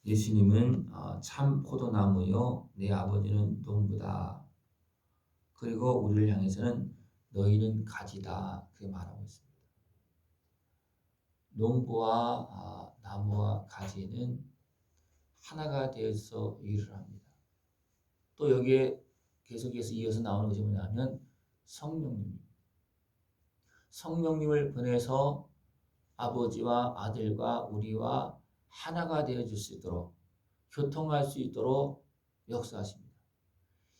예수님은 참 포도나무요 내 아버지는 농부다. 그리고 우리를 향해서는 너희는 가지다 그렇게 말하고 있습니다. 농부와 나무와 가지는 하나가 되어서 일을 합니다. 또 여기에 계속해서 이어서 나오는 것이 뭐냐면 성령님입니다. 성령님을 보내서 아버지와 아들과 우리와 하나가 되어줄 수 있도록 교통할 수 있도록 역사하십니다.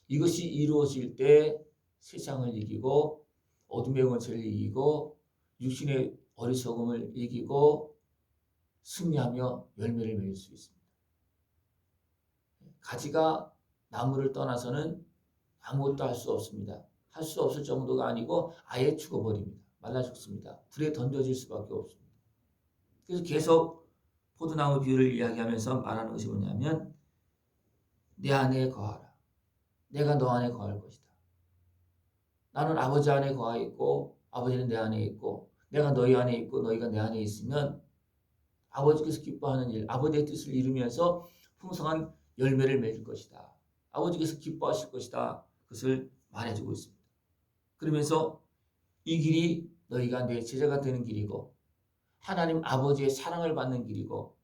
이것이 이루어질 때 세상을 이기고 어둠의 권세를 이기고 육신의 어리석음을 이기고 승리하며 열매를 맺을 수 있습니다. 가지가 나무를 떠나서는 아무것도 할 수 없습니다. 할 수 없을 정도가 아니고 아예 죽어버립니다. 말라 죽습니다. 불에 던져질 수밖에 없습니다. 그래서 계속 포도나무 비유를 이야기하면서 말하는 것이 뭐냐면 내 안에 거하라. 내가 너 안에 거할 것이다. 나는 아버지 안에 거하 있고 아버지는 내 안에 있고 내가 너희 안에 있고 너희가 내 안에 있으면 아버지께서 기뻐하는 일, 아버지의 뜻을 이루면서 풍성한 열매를 맺을 것이다. 아버지께서 기뻐하실 것이다. 그것을 말해주고 있습니다. 그러면서 이 길이 너희가 내 제자가 되는 길이고 하나님 아버지의 사랑을 받는 길이고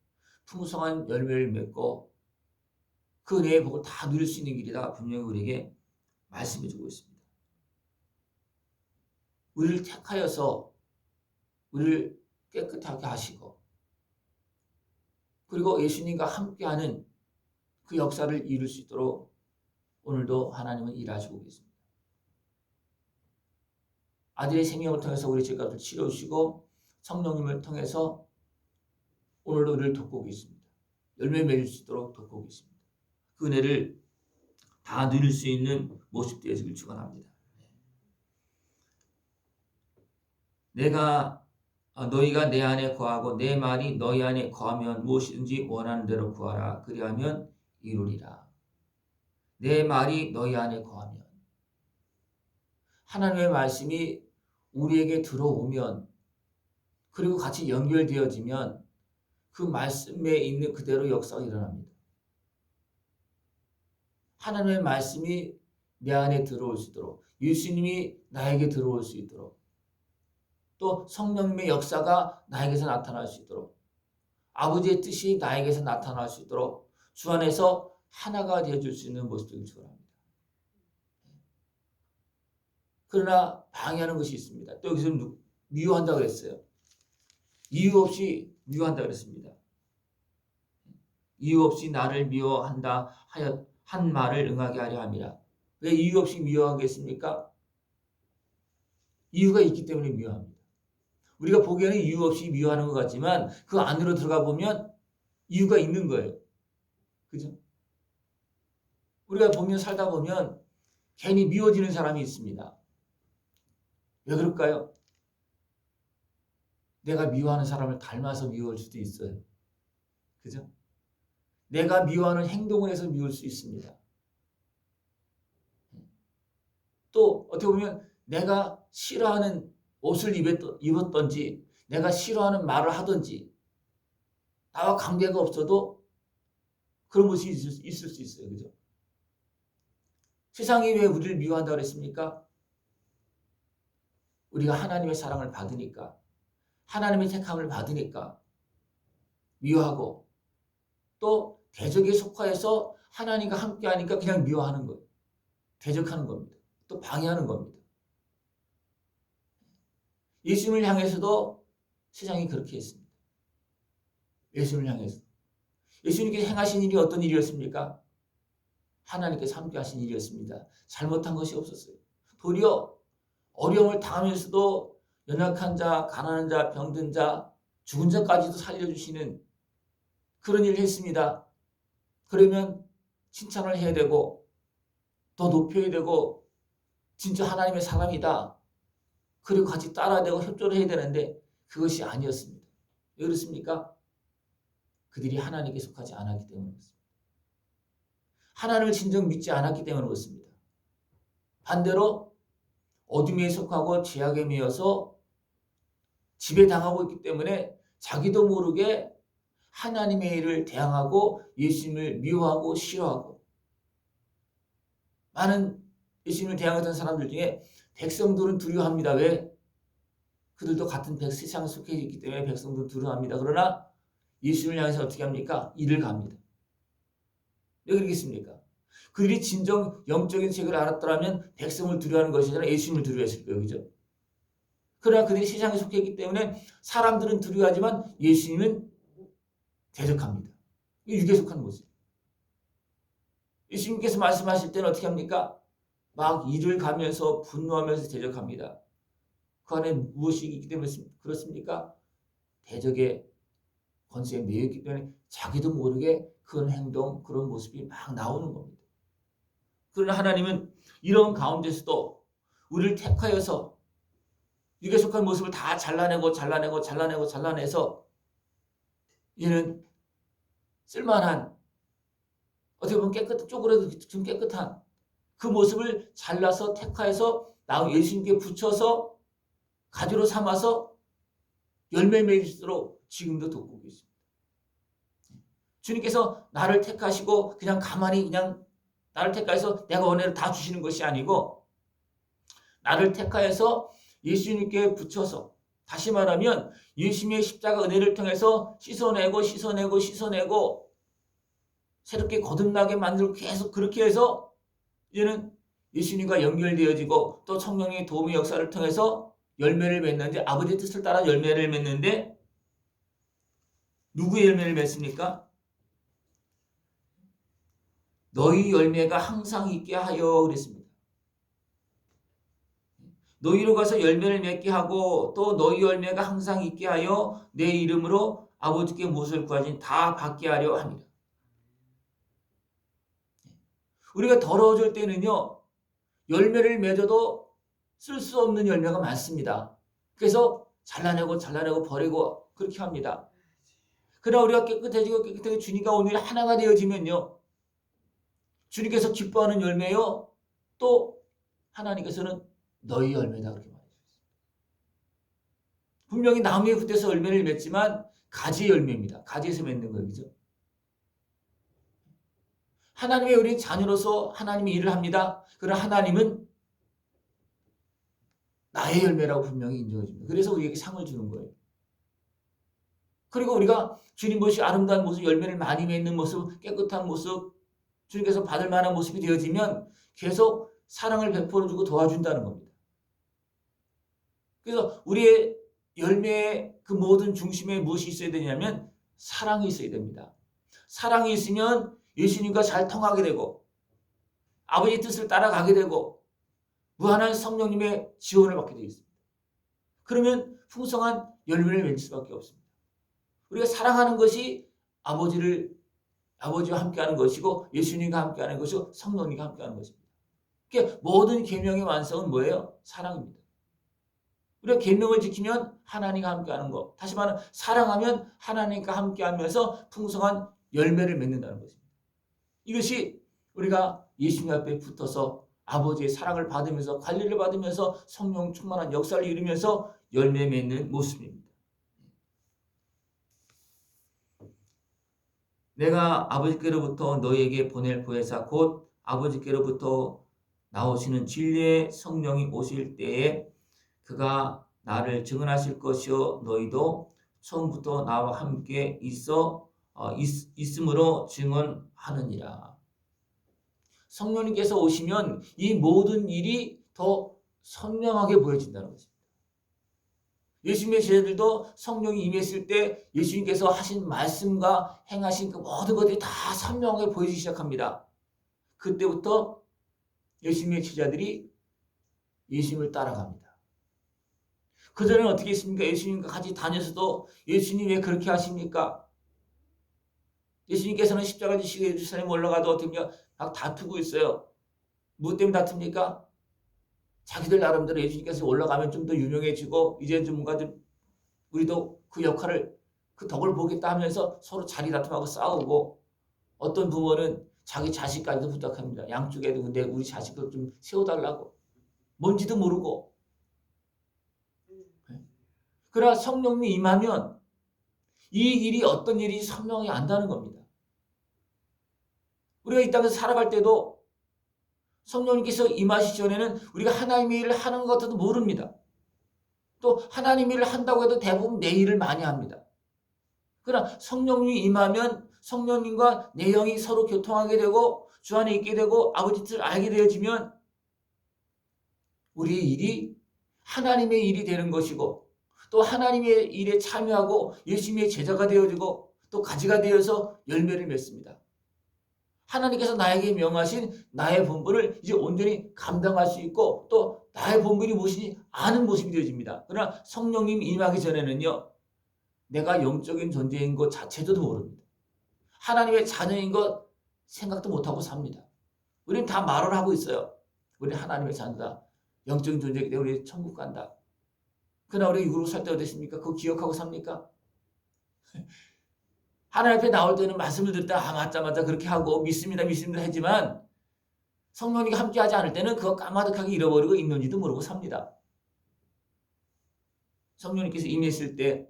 풍성한 열매를 맺고 그 은혜의 복을 다 누릴 수 있는 길이다. 분명히 우리에게 말씀해주고 있습니다. 우리를 택하여서 우리를 깨끗하게 하시고 그리고 예수님과 함께하는 그 역사를 이룰 수 있도록 오늘도 하나님은 일하시고 계십니다. 아들의 생명을 통해서 우리 죄값을 치러주시고 성령님을 통해서 오늘도 우리를 돕고 계십니다. 열매 맺을 수 있도록 돕고 계십니다. 그 은혜를 다 누릴 수 있는 모습 되어지길 축원합니다. 너희가 내 안에 거하고 내 말이 너희 안에 거하면 무엇이든지 원하는 대로 구하라. 그리하면 이루리라. 내 말이 너희 안에 거하면 하나님의 말씀이 우리에게 들어오면 그리고 같이 연결되어지면 그 말씀에 있는 그대로 역사가 일어납니다. 하나님의 말씀이 내 안에 들어올 수 있도록 예수님이 나에게 들어올 수 있도록 또 성령님의 역사가 나에게서 나타날 수 있도록 아버지의 뜻이 나에게서 나타날 수 있도록 주 안에서 하나가 되어줄 수 있는 모습을 축원합니다. 그러나 방해하는 것이 있습니다. 또 여기서 미워한다고 그랬어요. 이유 없이 미워한다 그랬습니다. 이유 없이 나를 미워한다 하여 한 말을 응하게 하려 함이라. 왜 이유 없이 미워하겠습니까? 이유가 있기 때문에 미워합니다. 우리가 보기에는 이유 없이 미워하는 것 같지만 그 안으로 들어가 보면 이유가 있는 거예요. 그죠? 우리가 보면 살다 보면 괜히 미워지는 사람이 있습니다. 왜 그럴까요? 내가 미워하는 사람을 닮아서 미워할 수도 있어요. 그죠? 내가 미워하는 행동을 해서 미울 수 있습니다. 또 어떻게 보면 내가 싫어하는 옷을 입었던지 내가 싫어하는 말을 하든지 나와 관계가 없어도 그런 것이 있을 수 있어요. 그죠? 세상이 왜 우리를 미워한다고 그랬습니까? 우리가 하나님의 사랑을 받으니까 하나님의 택함을 받으니까 미워하고 또 대적에 속하여서 하나님과 함께하니까 그냥 미워하는 거예요. 대적하는 겁니다. 또 방해하는 겁니다. 예수님을 향해서도 세상이 그렇게 했습니다. 예수님을 향해서. 예수님께서 행하신 일이 어떤 일이었습니까? 하나님께서 함께 하신 일이었습니다. 잘못한 것이 없었어요. 도리어 어려움을 당하면서도 연약한 자, 가난한 자, 병든 자, 죽은 자까지도 살려주시는 그런 일을 했습니다. 그러면 칭찬을 해야 되고 더 높여야 되고 진짜 하나님의 사람이다. 그리고 같이 따라야 되고 협조를 해야 되는데 그것이 아니었습니다. 왜 그렇습니까? 그들이 하나님께 속하지 않았기 때문에 그렇습니다. 하나님을 진정 믿지 않았기 때문에 그렇습니다. 반대로 어둠에 속하고 죄악에 매여서 지배당하고 있기 때문에 자기도 모르게 하나님의 일을 대항하고 예수님을 미워하고 싫어하고 많은 예수님을 대항했던 사람들 중에 백성들은 두려워합니다. 왜? 그들도 같은 세상에 속해 있기 때문에 백성들은 두려워합니다. 그러나 예수님을 향해서 어떻게 합니까? 이를 갑니다. 왜 그러겠습니까? 그들이 진정 영적인 책을 알았더라면 백성을 두려워하는 것이 아니라 예수님을 두려워했을 거예요. 그죠? 그러나 그들이 세상에 속해 있기 때문에 사람들은 두려워하지만 예수님은 대적합니다. 이게 육에 속한 모습. 예수님께서 말씀하실 때는 어떻게 합니까? 막 이를 가면서 분노하면서 대적합니다. 그 안에 무엇이 있기 때문에 그렇습니까? 대적의 권세에 매여 있기 때문에 자기도 모르게 그런 행동, 그런 모습이 막 나오는 겁니다. 그러나 하나님은 이런 가운데서도 우리를 택하여서 육에 속한 모습을 다 잘라내서 이는 쓸만한, 어떻게 보면 쪼그라도 좀 깨끗한 그 모습을 잘라서 택하여서 예수님께 붙여서 가지로 삼아서 열매 맺을수록 지금도 돕고 계십니다. 주님께서 나를 택하시고 그냥 가만히 그냥 나를 택하여서 내가 원하는 다 주시는 것이 아니고 나를 택하여서 예수님께 붙여서, 다시 말하면 예수님의 십자가 은혜를 통해서 씻어내고 새롭게 거듭나게 만들고 계속 그렇게 해서 이제는 예수님과 연결되어지고 또 성령의 도움의 역사를 통해서 열매를 맺는데, 아버지의 뜻을 따라 열매를 맺는데 누구의 열매를 맺습니까? 너희 열매가 항상 있게 하여 그랬습니다. 너희로 가서 열매를 맺게 하고 또 너희 열매가 항상 있게 하여 내 이름으로 아버지께 무엇을 구하진 다 받게 하려 합니다. 우리가 더러워질 때는요, 열매를 맺어도 쓸 수 없는 열매가 많습니다. 그래서 잘라내고 버리고 그렇게 합니다. 그러나 우리가 깨끗하게 주님과 오늘 하나가 되어지면요, 주님께서 기뻐하는 열매요, 또 하나님께서는 너희 열매다 그렇게 말해주셨습니다. 분명히 나무에 붙어서 열매를 맺지만 가지 열매입니다. 가지에서 맺는 거예요. 그죠? 하나님의 우리 자녀로서 하나님이 일을 합니다. 그러나 하나님은 나의 열매라고 분명히 인정해 줍니다. 그래서 우리에게 상을 주는 거예요. 그리고 우리가 주님 보시 아름다운 모습, 열매를 많이 맺는 모습, 깨끗한 모습, 주님께서 받을 만한 모습이 되어지면 계속 사랑을 베풀어주고 도와준다는 겁니다. 그래서 우리의 열매의 그 모든 중심에 무엇이 있어야 되냐면 사랑이 있어야 됩니다. 사랑이 있으면 예수님과 잘 통하게 되고 아버지의 뜻을 따라가게 되고 무한한 성령님의 지원을 받게 되어 있습니다. 그러면 풍성한 열매를 맺을 수밖에 없습니다. 우리가 사랑하는 것이 아버지와 함께하는 것이고 예수님과 함께하는 것이고 성령님과 함께하는 것입니다. 그러니까 모든 계명의 완성은 뭐예요? 사랑입니다. 우리가 계명을 지키면 하나님과 함께하는 것, 다시 말하면 사랑하면 하나님과 함께하면서 풍성한 열매를 맺는다는 것입니다. 이것이 우리가 예수님 앞에 붙어서 아버지의 사랑을 받으면서 관리를 받으면서 성령 충만한 역사를 이루면서 열매 맺는 모습입니다. 내가 아버지께로부터 너희에게 보낼 보혜사 곧 아버지께로부터 나오시는 진리의 성령이 오실 때에 그가 나를 증언하실 것이요 너희도 처음부터 나와 함께 있음으로 증언하느니라. 성령님께서 오시면 이 모든 일이 더 선명하게 보여진다는 것입니다. 예수님의 제자들도 성령이 임했을 때 예수님께서 하신 말씀과 행하신 그 모든 것들이 다 선명하게 보이기 시작합니다. 그때부터 예수님의 제자들이 예수님을 따라갑니다. 그전에는 어떻게 했습니까? 예수님과 같이 다녀서도 예수님 왜 그렇게 하십니까? 예수님께서는 십자가 지시고 예루살렘 올라가도 어떻게 막 다투고 있어요. 무엇 때문에 다툽니까? 자기들 나름대로 예수님께서 올라가면 좀 더 유명해지고 이제 좀 뭔가 좀 우리도 그 역할을 그 덕을 보겠다 하면서 서로 자리 다툼하고 싸우고 어떤 부모는 자기 자식까지도 부탁합니다. 양쪽에도 근데 우리 자식을 좀 세워달라고 뭔지도 모르고. 그러나 성령님이 임하면 이 일이 어떤 일인지 선명히 안다는 겁니다. 우리가 이 땅에서 살아갈 때도 성령님께서 임하시기 전에는 우리가 하나님의 일을 하는 것 같아도 모릅니다. 또 하나님의 일을 한다고 해도 대부분 내 일을 많이 합니다. 그러나 성령님이 임하면 성령님과 내 영이 서로 교통하게 되고 주 안에 있게 되고 아버지 뜻을 알게 되어지면 우리의 일이 하나님의 일이 되는 것이고 또 하나님의 일에 참여하고 예수님의 제자가 되어지고 또 가지가 되어서 열매를 맺습니다. 하나님께서 나에게 명하신 나의 본분을 이제 온전히 감당할 수 있고 또 나의 본분이 무엇인지 아는 모습이 되어집니다. 그러나 성령님 임하기 전에는요. 내가 영적인 존재인 것 자체도 모릅니다. 하나님의 자녀인 것 생각도 못하고 삽니다. 우리는 다 말을 하고 있어요. 우리는 하나님의 자녀다. 영적인 존재이기 때문에 우리 천국 간다. 그러나 우리 육으로 살 때 어땠습니까? 그거 기억하고 삽니까? 하나님 앞에 나올 때는 말씀을 듣다 맞다 그렇게 하고 믿습니다 하지만 성령님이 함께하지 않을 때는 그거 까마득하게 잃어버리고 있는지도 모르고 삽니다. 성령님께서 임했을 때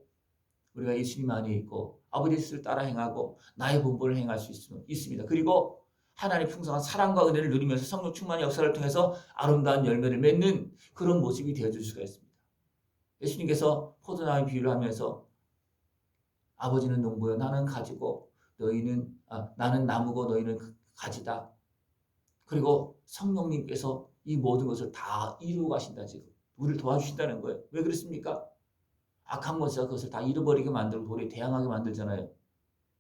우리가 예수님 안에 있고 아버지의 뜻을 따라 행하고 나의 본분을 행할 수 있습니다. 그리고 하나님의 풍성한 사랑과 은혜를 누리면서 성령 충만의 역사를 통해서 아름다운 열매를 맺는 그런 모습이 되어줄 수가 있습니다. 예수님께서 포도나무의 비유를 하면서 아버지는 농부여 나는 가지고 나는 나무고 너희는 가지다. 그리고 성령님께서 이 모든 것을 다 이루고 가신다. 지금 우리를 도와주신다는 거예요. 왜 그렇습니까? 악한 것이 그것을 다 잃어버리게 만들고 도리에 대항하게 만들잖아요.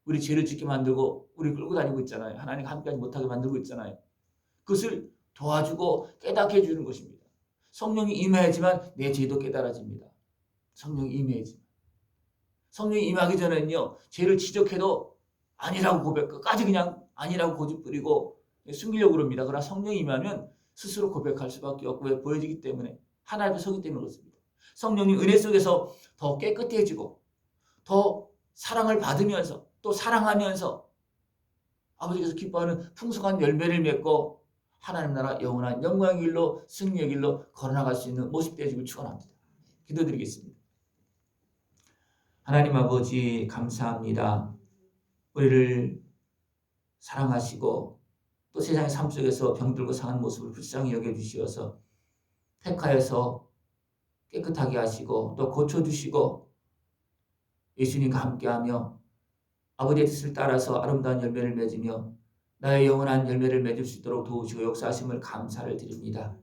우리 죄를 짓게 만들고 우리 끌고 다니고 있잖아요. 하나님과 함께하지 못하게 만들고 있잖아요. 그것을 도와주고 깨닫게 해주는 것입니다. 성령이 임해야지만 내 죄도 깨달아집니다. 성령이 임해야지만. 성령이 임하기 전에는요. 죄를 지적해도 아니라고 끝까지 그냥 아니라고 고집부리고 숨기려고 그럽니다. 그러나 성령이 임하면 스스로 고백할 수밖에 없고 왜 보여지기 때문에 하나님 앞에 서기 때문에 그렇습니다. 성령님 은혜 속에서 더 깨끗해지고 더 사랑을 받으면서 또 사랑하면서 아버지께서 기뻐하는 풍성한 열매를 맺고 하나님 나라 영원한 영광의 길로 승리의 길로 걸어나갈 수 있는 모습 되어지길 축원합니다. 기도드리겠습니다. 하나님 아버지 감사합니다. 우리를 사랑하시고 또 세상의 삶 속에서 병들고 상한 모습을 불쌍히 여겨주시어서 택하여서 깨끗하게 하시고 또 고쳐주시고 예수님과 함께하며 아버지의 뜻을 따라서 아름다운 열매를 맺으며 나의 영원한 열매를 맺을 수 있도록 도우시고 역사하심을 감사를 드립니다.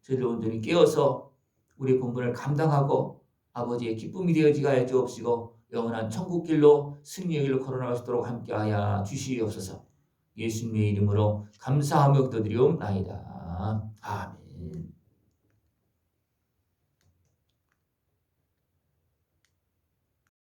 저희를 온전히 깨어서 우리 본분을 감당하고 아버지의 기쁨이 되어지게 하여 주옵시고 영원한 천국길로 승리의 길로 걸어나갈 수 있도록 함께하여 주시옵소서. 예수님의 이름으로 감사하며 기도드리옵나이다. 아멘.